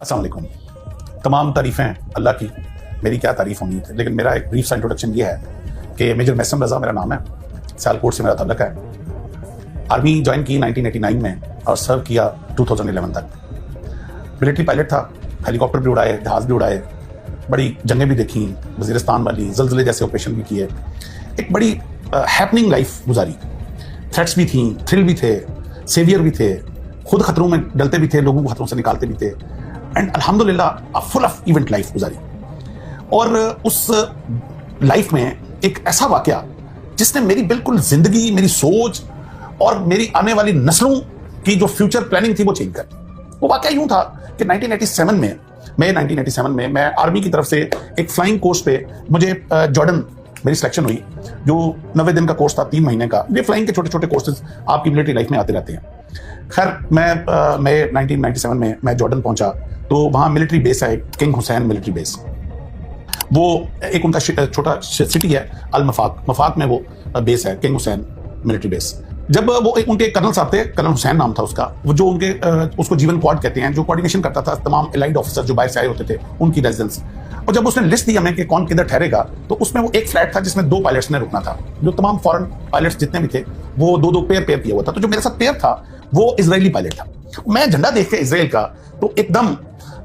अस्सलाम वालेकुम। तमाम तारीफ़ें अल्लाह की, मेरी क्या तारीफ़ होनी थी, लेकिन मेरा एक ब्रीफ सा इंट्रोडक्शन ये है कि मेजर मैसम रज़ा मेरा नाम है, सियालकोट से मेरा ताल्लुक है। आर्मी ज्वाइन की 1989 में और सर्व किया 2011 तक। मिलिट्री पायलट था, हेलीकॉप्टर भी उड़ाए, जहाज़ भी उड़ाए, बड़ी जंगें भी देखी, वज़ीरिस्तान वाली, ज़लज़ले जैसे ऑपरेशन भी किए। एक बड़ी हैपनिंग लाइफ गुजारी। थ्रेट्स भी थी, थ्रिल भी थे, सेवियर भी थे, खुद खतरों में डलते भी थे, लोगों को खतरों से निकालते भी थे, एंड अल्हम्दुलिल्लाह फुल ऑफ इवेंट लाइफ गुजारी। और उस लाइफ में एक ऐसा वाकया जिसने मेरी बिल्कुल जिंदगी, मेरी सोच और मेरी आने वाली नस्लों की जो फ्यूचर प्लानिंग थी वो चेंज कर दी। वो वाकया यूं था कि 1987 में मैं आर्मी की तरफ से एक फ्लाइंग कोर्स पे मुझे जॉर्डन मेरी सिलेक्शन हुई, जो 90 दिन का कोर्स था, 3 महीने का। ये फ्लाइंग के छोटे छोटे कोर्सेज आपकी मिलिट्री लाइफ में आते रहते हैं। खैर मैं 1997 में मैं जॉर्डन पहुंचा, तो वहाँ मिलिट्री बेस है, किंग हुसैन मिलिट्री बेस। वो एक उनका छोटा सिटी है, अल मफाक में वो बेस है, किंग हुसैन मिलिट्री बेस। जब वो उनके कर्नल साहब थे, कर्नल हुसैन नाम था उसका, वो जो उनके उसको जीवन क्वाड कहते हैं, जो कोऑर्डिनेशन करता था तमाम एलाइड ऑफिसर जो बाहर से आए होते थे उनकी रेजिडेंस। और जब उसने लिस्ट दी हमें कि कौन किधर ठहरेगा, तो उसमें वो एक फ्लैट था जिसमें 2 पायलट्स ने रुकना था। जो तमाम फॉरेन पायलट्स जितने भी थे वो 2-2 पेयर किया हुआ था। तो जो मेरे साथ पेयर था वो इजरायली पायलट था। मैं झंडा देख के इजराइल का, तो एकदम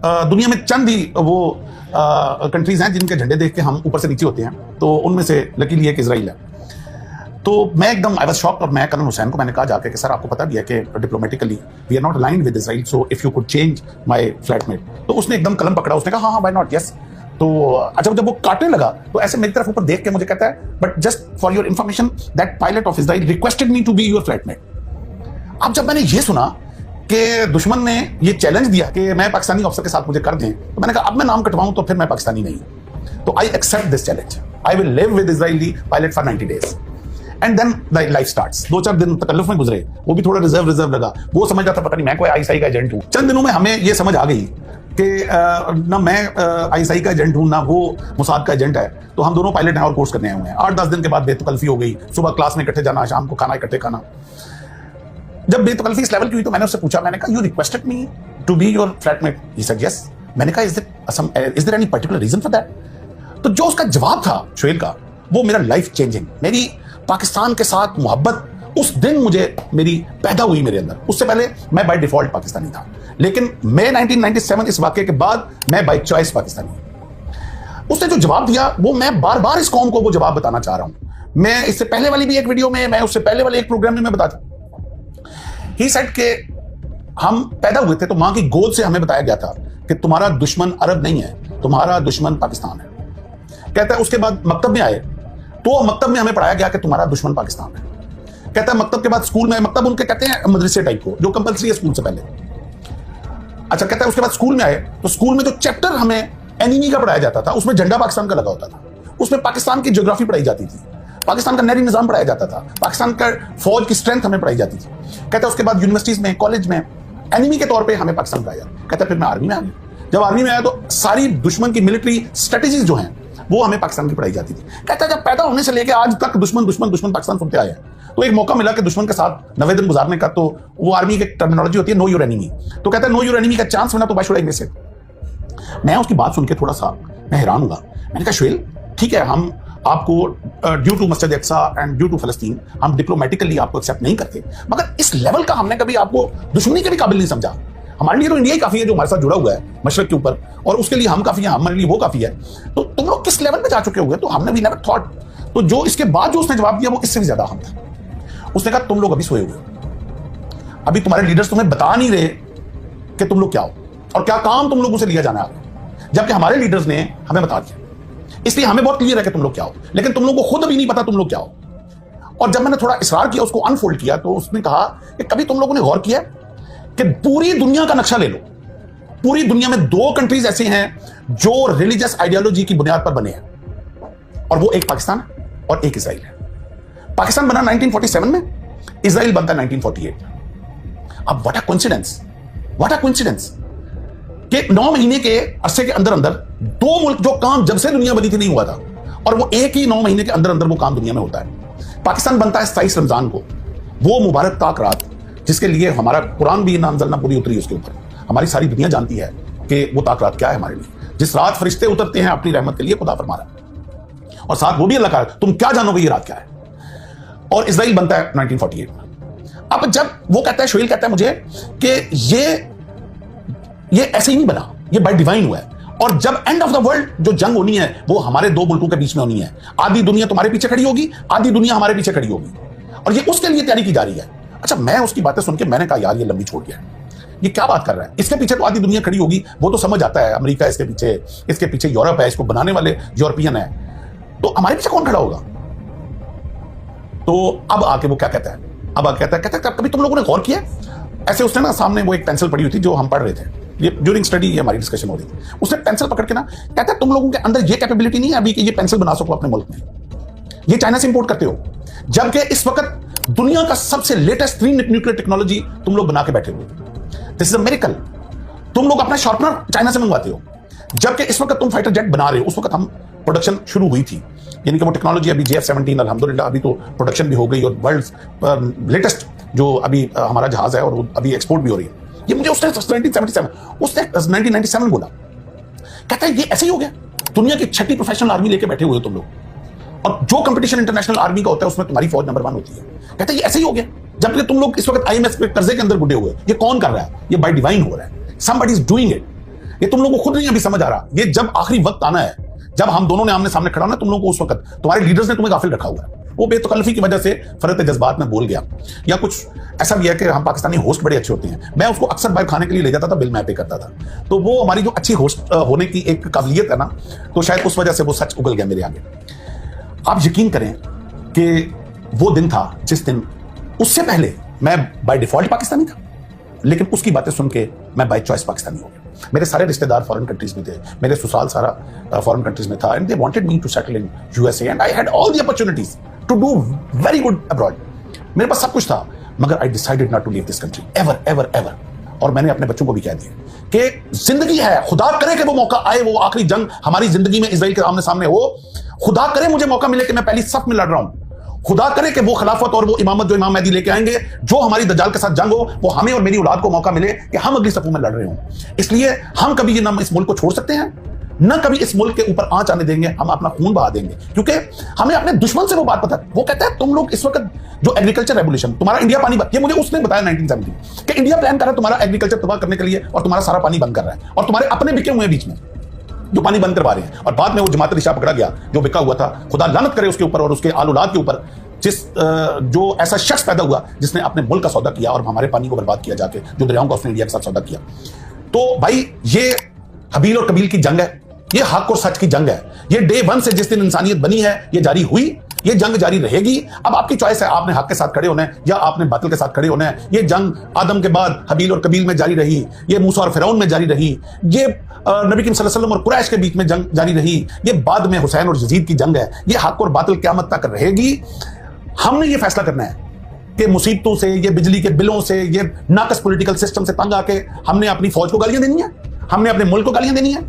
दुनिया में चंद ही वो कंट्रीज हैं जिनके झंडे देख के हम ऊपर से नीचे होते हैं, तो उनमें से लकीली एक इजराइल है। तो मैं एकदम आई वाज शॉक्ड। और मैं कर्नल हुसैन को मैंने कहा जाके कि सर आपको पता भी है कि diplomatically we are not aligned with Israel, so if you could change my flatmate. तो उसने एकदम कलम पकड़ा, उसने कहा हाँ व्हाई नॉट, यस। तो अच्छा, जब वो काटने लगा तो ऐसे मेरी तरफ ऊपर देख के मुझे कहता है, but just for your information that pilot of Israel requested me to be your flatmate. अब जब मैंने ये सुना कि दुश्मन ने ये चैलेंज दिया कि मैं पाकिस्तानी ऑफिसर के साथ मुझे कर दें, तो मैंने कहा अब मैं नाम कटवाऊं तो फिर मैं पाकिस्तानी नहीं हूं। तो I accept this challenge, I will live with Israeli pilot for 90 days and then life starts. 2-4 दिन तकल्लुफ में गुजरे, वो भी थोड़ा रिजर्व लगा। वो समझ रहा था पता नहीं मैं कोई आईएसआई का एजेंट हूं। चंद दिनों में हमें ये समझ आ गई कि ना मैं आईएसआई का एजेंट हूं, ना वो मुसाद का एजेंट है। तो हम दोनों पायलट हैं और कोर्स करने आए हुए हैं। 8-10 दिन के बाद बेतकल्फी हो गई, सुबह क्लास में इकट्ठे जाना, शाम को खाना इकट्ठे खाना। जब बेतकल्फी इस लेवल की हुई तो मैंने उससे पूछा, मैंने कहा you requested me to be your flatmate, he said yes. मैंने कहा is there any particular reason for that? तो जो उसका जवाब था शोएल का, वो मेरा लाइफ चेंजिंग, मेरी पाकिस्तान के साथ मोहब्बत उस दिन मुझे मेरी पैदा हुई मेरे अंदर। उससे पहले मैं बाय डिफॉल्ट पाकिस्तानी था, लेकिन मैं 1997 इस वाकये के बाद मैं बाय चॉइस पाकिस्तानी हूं। उसने जो जवाब दिया वो मैं बार बार इस कौम को वो जवाब बताना चाह रहा हूं। मैं इससे पहले वाली भी एक वीडियो में, मैं उससे पहले वाले एक प्रोग्राम में मैं बताता, ही सेड के हम पैदा हुए थे तो मां की गोद से हमें बताया गया था कि तुम्हारा दुश्मन अरब नहीं है, तुम्हारा दुश्मन पाकिस्तान है। कहता है उसके बाद मकतब में आए तो मकतब में हमें पढ़ाया गया कि तुम्हारा दुश्मन पाकिस्तान है। कहता है मकतब के बाद स्कूल में, मकतब उनके कहते हैं मदरसे टाइप को जो कंपलसरी है स्कूल से पहले। अच्छा, कहता है उसके बाद स्कूल में आए तो स्कूल में जो चैप्टर हमें एनिमी का पढ़ाया जाता था उसमें झंडा पाकिस्तान का लगा होता था। उसमें पाकिस्तान की ज्योग्राफी पढ़ाई जाती थी, पाकिस्तान का नहरी निजाम पढ़ाया जाता था, पाकिस्तान का फौज की स्ट्रेंथ हमें पढ़ाई जाती थी। कहता है उसके बाद यूनिवर्सिटीज में, कॉलेज में एनिमी के तौर पे हमें पाकिस्तान पढ़ाया जाता। कहता है फिर मैं आर्मी में आ गया। जब आर्मी में आया तो सारी दुश्मन की मिलिट्री स्ट्रेटेजीज जो हैं वो हमें पाकिस्तान की पढ़ाई जाती थी। कहता है जब पैदा होने से लेकर आज तक दुश्मन पाकिस्तान सुनते आए हैं, तो एक मौका मिला कि दुश्मन के साथ 90 दिन गुजारने का, तो वो आर्मी की टर्मिनोलॉजी होती है नो योर एनिमी। तो कहता है नो योर एनिमी का चांस मिला तो why should I miss it. मैं उसकी बात सुन के थोड़ा सा मैं हैरान हुआ। मैंने कहा शोएल ठीक है, हम आपको ड्यू टू मस्जिद अक्सा एंड ड्यू टू फलस्तीन हम डिप्लोमेटिकली आपको एक्सेप्ट नहीं करते, मगर इस लेवल का हमने कभी आपको दुश्मनी के भी काबिल नहीं समझा। हमारे लिए तो इंडिया ही काफी है जो हमारे साथ जुड़ा हुआ है मशरक के ऊपर, और उसके लिए हम काफी हैं, हमारे लिए वो काफी है। तो तुम लोग किस लेवल पे जा चुके हुए? तो हमने भी नेवर थॉट। तो जो इसके बाद जो उसने जवाब दिया वो इससे भी ज्यादा अहम था। उसने कहा तुम लोग अभी सोए हुए हो, अभी तुम्हारे लीडर्स तुम्हें बता नहीं रहे कि तुम लोग क्या हो और क्या काम तुम लोगों से लिया जाना है, जबकि हमारे लीडर्स ने हमें बता दिया। इसलिए हमें बहुत क्लियर है कि तुम लोग क्या हो, लेकिन तुम लोगों को खुद भी नहीं पता तुम लोग क्या हो। और जब मैंने थोड़ा इसरार किया, उसको अनफोल्ड किया, तो उसने कहा कि कभी तुम लोगों ने गौर किया कि पूरी दुनिया का नक्शा ले लो, पूरी दुनिया में 2 कंट्रीज ऐसे हैं जो रिलीजियस आइडियोलॉजी की बुनियाद पर बने हैं, और वो एक पाकिस्तान और एक इजराइल है। पाकिस्तान बना 1947 में, इजराइल बनता 1948। अब what a coincidence, what a coincidence कि 9 महीने के अरसे के अंदर अंदर 2 मुल्क, जो काम जब से दुनिया बनी थी नहीं हुआ था, और वो एक ही 9 महीने के अंदर अंदर वो काम दुनिया में होता है। पाकिस्तान बनता है 27 रमजान को, वो मुबारक ताक रात जिसके लिए हमारा कुरान भी नामजलना पूरी उतरी उसके ऊपर, हमारी सारी दुनिया जानती है कि वो ताक़त क्या है हमारे लिए। जिस रात फरिश्ते उतरते हैं अपनी रहमत के लिए, खुदा फरमा रहा है, और साथ वो भी अल्लाह का, तुम क्या जानोगे ये रात क्या है। और इजराइल बनता है 1948 में। अब जब वो कहता है, शोएल कहता है मुझे कि ये ऐसे ही नहीं बना, ये बाय डिवाइन हुआ है, और जब एंड ऑफ द वर्ल्ड जो जंग होनी है वो हमारे दो मुल्कों के बीच में होनी है। आधी दुनिया तुम्हारे पीछे खड़ी होगी, आधी दुनिया हमारे पीछे खड़ी होगी, और ये उसके लिए तैयारी की जा रही है। अच्छा, मैं उसकी बातें सुन के मैंने कहा यार ये लंबी छोड़ गया, ये क्या बात कर रहा है, इसके पीछे तो आधी दुनिया खड़ी होगी, वो तो समझ आता है, अमेरिका इसके पीछे यूरोप है, इसको बनाने वाले यूरोपियन है, तो हमारे पीछे कौन खड़ा होगा। तो अब आके वो क्या कहता है, अब आके कहता है कभी तुम लोगों ने गौर किया, ऐसे उसने ना सामने वो एक पेंसिल पड़ी हुई थी जो हम पढ़ रहे थे, ये ड्यूरिंग स्टडी ये हमारी डिस्कशन हो रही थी, उसने पेंसिल पकड़ के ना कहता है तुम लोगों के अंदर ये कैपेबिलिटी नहीं है अभी कि ये पेंसिल बना सको अपने मुल्क में, ये चाइना से इंपोर्ट करते हो, जबकि इस वक्त दुनिया का सबसे लेटेस्ट 3 न्यूक्लियर टेक्नोलॉजी तुम लोग बना के बैठे हो। This is a miracle. तुम लोग अपना शार्पनर चाइना से मंगवाते हो, जबकि इस वक्त तुम फाइटर जेट बना रहे हो, उस वक्त हम प्रोडक्शन शुरू हुई थी, यानी कि वो टेक्नोलॉजी अभी JF-17 अल्हम्दुलिल्लाह अभी तो प्रोडक्शन भी हो गई, और वर्ल्ड लेटेस्ट जो अभी हमारा जहाज है और वो अभी एक्सपोर्ट भी हो रही है। ये मुझे उसने 1997 बोला, कहता है ये ऐसे ही हो गया, दुनिया की 6ठी प्रोफेशनल आर्मी लेके बैठे हुए हो तुम लोग, और जो कंपटीशन इंटरनेशनल आर्मी का होता है उसमें तुम्हारी फौज नंबर 1 होती है। कहता है ये ऐसे ही हो गया, जबकि तुम लोग इस वक्त IMF पे कर्जे के अंदर गुड्डे हुए। ये कौन कर रहा है, ये बाय डिवाइन हो रहा है, somebody is doing it। ये तुम लोगों को खुद नहीं अभी समझ आ रहा, ये जब आखिरी वक्त आना है, जब हम दोनों ने आमने सामने खड़ा होना, तुम लोगों को उस वक्त तुम्हारे लीडर्स ने तुम्हें गाफिल रखा हुआ है। वो बेतकल्लफी की वजह से फरत जज्बात में बोल गया, या कुछ ऐसा भी है कि हम पाकिस्तानी होस्ट बड़े अच्छे होते हैं, मैं उसको अक्सर बाहर खाने के लिए ले जाता था, बिल मैं पे करता था, तो वो हमारी जो अच्छी होस्ट होने की एक काबिलियत है ना, तो शायद उस वजह से वो सच उगल गया मेरे आगे। आप यकीन करें कि वो दिन था जिस दिन, उससे पहले मैं बाय डिफॉल्ट पाकिस्तानी था, लेकिन उसकी बातें सुन के मैं बाय चॉइस पाकिस्तानी हो गया। मेरे सारे रिश्तेदार फॉरेन कंट्रीज में थे, मेरे ससुराल सारा फॉरेन कंट्रीज में था, and they wanted me to settle in USA, and I had all the opportunities to do very good abroad. मेरे पास सब कुछ था, मगर I decided not to leave this country ever ever ever. और मैंने अपने बच्चों को भी कह दिया कि जिंदगी है, खुदा करे कि वो मौका आए, वो आखिरी जंग हमारी जिंदगी में इजराइल के आमने सामने हो, खुदा करे मुझे मौका मिले कि मैं पहली सफ में लड़ रहा हूं, खुदा करे कि वो खिलाफत और वो इमामत जो इमाम मेहदी लेके आएंगे, जो हमारी दज्जाल के साथ जंग हो, वो हमें और मेरी औलाद को मौका मिले कि हम अगली सफों में लड़ रहे हों। इसलिए हम कभी ये ना इस मुल्क को छोड़ सकते हैं, ना कभी इस मुल्क के ऊपर आंच आने देंगे, हम अपना खून बहा देंगे, क्योंकि हमें अपने दुश्मन से वो बात पता है। वो कहता है तुम लोग इस वक्त जो एग्रीकल्चर रेवोल्यूशन, तुम्हारा इंडिया पानी, ये मुझे उसने बताया 1970 कि इंडिया प्लान कर रहा है तुम्हारा एग्रीकल्चर तबाह करने के लिए, और तुम्हारा सारा पानी बंद कर रहा है, और तुम्हारे अपने बिके हुए बीच में जो पानी बंद करवा रहे हैं। और बाद में वो जमात रिशा पकड़ा गया जो बिका हुआ था, खुदा लानत करे उसके ऊपर और उसके आल औलाद के ऊपर, जो ऐसा शख्स पैदा हुआ जिसने अपने मुल्क का सौदा किया और हमारे पानी को बर्बाद किया जाके, जो दरियाओं का उसने इंडिया के साथ सौदा किया। तो भाई ये हबील और कबील की जंग है, ये हक और सच की जंग है। ये डे 1 से जिस दिन इंसानियत बनी है ये जारी हुई, ये जंग जारी रहेगी। अब आपकी चॉइस है, आपने हक के साथ खड़े होना है या आपने बातिल के साथ खड़े होना है। ये जंग आदम के बाद हबील और कबील में जारी रही, ये मूसा और फिरौन में जारी रही, ये नबी करीम सल्लल्लाहु अलैहि वसल्लम और कुरैश के बीच में जंग जारी रही, ये बाद में हुसैन और यजीद की जंग है। ये हक और बातिल क़यामत तक रहेगी। हमने ये फैसला करना है कि मुसीबतों से, ये बिजली के बिलों से, ये नाकस पॉलिटिकल सिस्टम से तंग आके हमने अपनी फौज को गालियां देनी है, हमने अपने मुल्क को गालियां देनी है,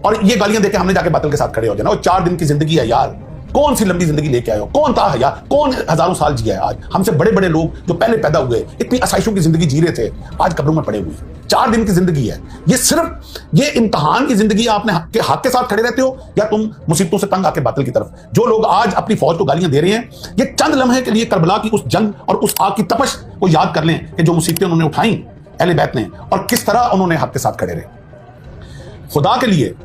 और ये गालियां देके हमने जाके बातिल के साथ खड़े हो जाना। और 4 दिन की जिंदगी है यार, कौन सी लंबी जिंदगी लेके आए हो, कौन था यार, कौन हजारों साल जिया है। आज हमसे बड़े बड़े लोग जो पहले पैदा हुए इतनी आसाइशों की जिंदगी जी रहे थे, आज कब्रों में पड़े हुए। 4 दिन की जिंदगी है ये, सिर्फ ये इम्तिहान की जिंदगी। आपने हक के साथ खड़े रहते हो या तुम मुसीबतों से तंग आके बातिल की तरफ। जो लोग आज अपनी फौज को गालियां दे रहे हैं, ये चंद लम्हे के लिए करबला की उस जंग और उस आग की तपश को याद कर लें कि जो मुसीबतें उन्होंने उठाई अहले बैत ने, और किस तरह उन्होंने हक के साथ खड़े रहे। खुदा के लिए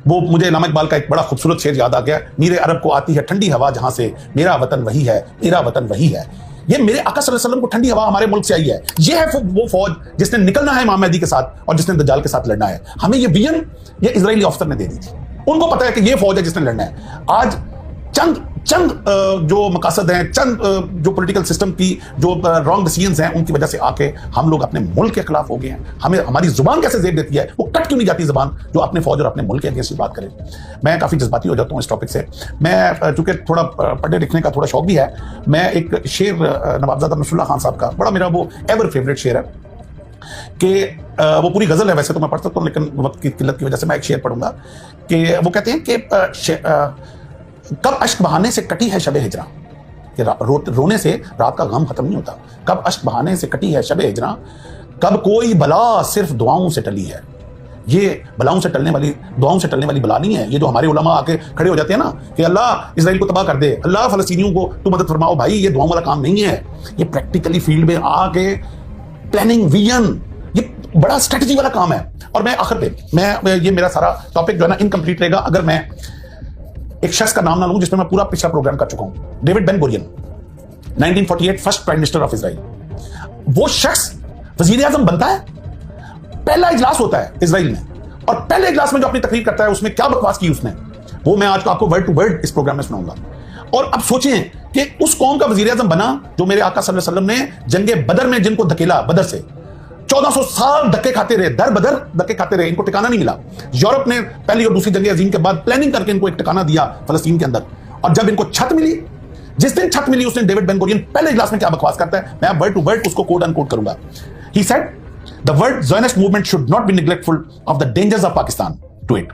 वो मुझे इल्हाम इकबाल का एक बड़ा खूबसूरत शेर याद आ गया, मीरे अरब को आती है ठंडी हवा जहां से, मेरा वतन वही है, मेरा वतन वही है। ये मेरे आका सल्लल्लाहु अलैहि वसल्लम को ठंडी हवा हमारे मुल्क से आई है। ये है वो फौज जिसने निकलना है इमाम मेहदी के साथ और जिसने दज्जाल के साथ लड़ना है। हमें ये विजन ये इजरायली ऑफिसर ने दे दी थी, उनको पता है कि ये फौज है जिसने लड़ना है। आज चंद जो मकासद हैं, चंद जो पॉलिटिकल सिस्टम की जो रॉन्ग डिसीजंस हैं, उनकी वजह से आके हम लोग अपने मुल्क के खिलाफ हो गए हैं। हमें हमारी जुबान कैसे जेब देती है, वो कट क्यों नहीं जाती जुबान जो अपने फौज और अपने मुल्क के अगेंस्ट बात करे। मैं काफ़ी जज्बाती हो जाता हूँ इस टॉपिक से। मैं चूंकि थोड़ा पढ़ने लिखने का थोड़ा शौक भी है, मैं एक शेर नवाबजादा नसरुल्लाह खान साहब का बड़ा मेरा वो एवर फेवरेट शेर है कि वो पूरी गजल है वैसे तो मैं पढ़ सकता हूँ, लेकिन वक्त की किल्लत की वजह से मैं एक शेर पढ़ूंगा कि वो कहते हैं कि कब अश्क बहाने से कटी है शबे हिजरा, कि रोने से रात का गम खत्म नहीं होता। कब अश्क बहाने से कटी है शबे हिजरा, कब कोई बला सिर्फ दुआओं से टली है, ये बलाओं से टलने वाली, दुआओं से टलने वाली बला नहीं है। ये जो हमारे उलमा आके खड़े हो जाते हैं ना कि अल्लाह इजराइल को तबाह कर दे, अल्लाह फलस्तीनियों को तू मदद फरमाओ, भाई ये दुआओं वाला काम नहीं है। ये प्रैक्टिकली फील्ड में आके प्लानिंग, विजन, ये बड़ा स्ट्रेटजी वाला काम है। और मैं आखिर पे मैं ये मेरा सारा टॉपिक जो है ना इनकम्प्लीट रहेगा अगर मैं एक शख्स का नाम ना लूं जिसमें मैं पूरा पिछला प्रोग्राम कर चुका हूं। David Ben Gurion, 1948 first prime minister of Israel. वो शख्स वजीर आजम बनता है, पहला इजलास होता है इजराइल में, और पहले इजलास में जो अपनी तकरीर करता है उसमें क्या बकवास की उसने, वो मैं आज आपको वर्ड टू वर्ड इस प्रोग्राम में सुनाऊंगा। और अब सोचें कि उस कौम का वजीर आजम बना जो मेरे आका सल्लल्लाहु अलैहि वसल्लम ने जंगे बदर में जिनको धकेला, बदर से 1400 साल धक्के खाते रहे, दर बदर धक्के खाते रहे, इनको ठिकाना नहीं मिला। यूरोप ने पहली और दूसरी जंग अजीम के बाद प्लानिंग करके इनको एक ठिकाना दिया फलस्तीन के अंदर, और जब इनको छत मिली, जिस दिन छत मिली उस दिन डेविड बेन गुरियन पहले इजलास में क्या बकवास करता है, मैं वर्ड टू वर्ड उसको कोट अनकोट करूंगा। He said the world Zionist movement should not be neglectful of the dangers of Pakistan to it,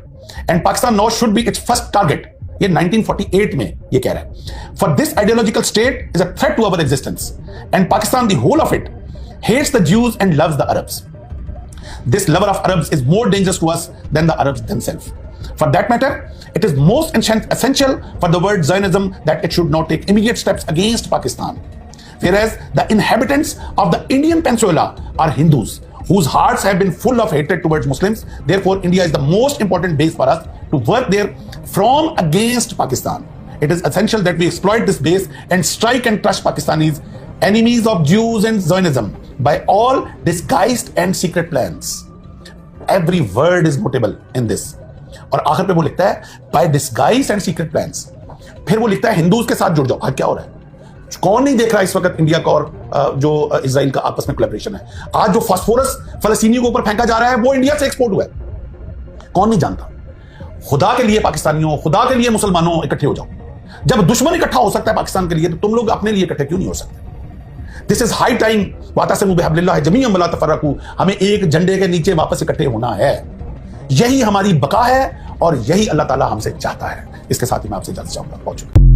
and Pakistan now should be its first target. ये 1948 में ये कह रहा है। For this ideological state is a threat to our existence, and Pakistan the whole of it hates the Jews and loves the Arabs. This lover of Arabs is more dangerous to us than the Arabs themselves. For that matter, it is most essential for the word Zionism that it should not take immediate steps against Pakistan. Whereas the inhabitants of the Indian Peninsula are Hindus, whose hearts have been full of hatred towards Muslims. Therefore, India is the most important base for us to work there from against Pakistan. It is essential that we exploit this base and strike and crush Pakistanis, enemies of Jews and Zionism, by all disguised and secret plans. Every word is notable in this. और आखिर पे वो लिखता है by disguised and secret plans. फिर वो लिखता है हिंदूज के साथ जुड़ जाओ। आज क्या हो रहा है? कौन नहीं देख रहा इस वक्त इंडिया का और जो इजराइल का आपस में कोलैबोरेशन है? आज जो फास्फोरस फलस्तीनियों के ऊपर फेंका जा रहा है वो इंडिया से एक्सपोर्ट हुआ है। कौन नहीं जानता? खुदा के लिए पाकिस्तानियों, खुदा के लिए मुसलमानों इकट्ठे हो जाओ। जब दुश्मन इकट्ठा हो सकता है पाकिस्तान के लिए, तो तुम लोग अपने लिए इकट्ठे क्यों नहीं हो सकते? This is high time. वातसिमू बिहब्लिल्लाहि जमीअन वला तफर्रकू। हमें एक झंडे के नीचे वापस इकट्ठे होना है। यही हमारी बका है और यही अल्लाह ताला हमसे चाहता है। इसके साथ ही मैं आपसे इजाजत चाहूंगा। पहुंचूंगा।